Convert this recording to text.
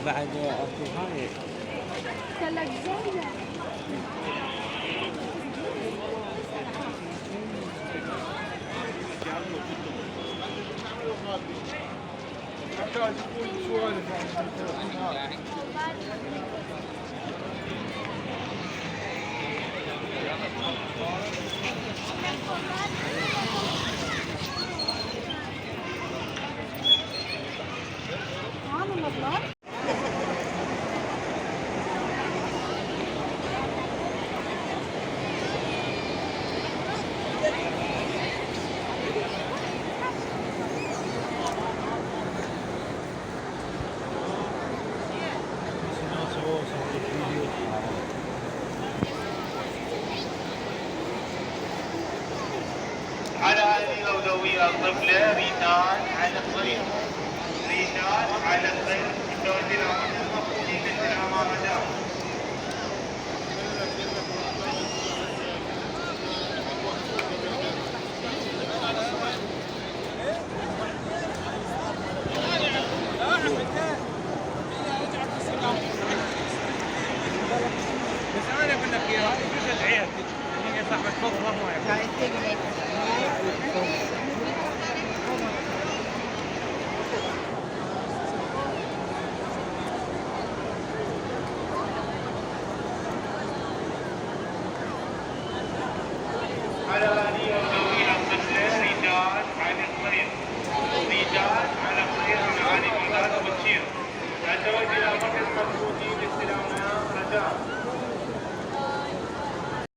بعد اكو هاي سلك زينة. معانا مبلغ. على هذه أولوية الطفلة ريتان على الطريق. ريتان على الطريق. متوجه أمام المفروض يكسر أمام دار. بس انا اقول لك يا شو العيال يا صاحبك فوق ما على هذه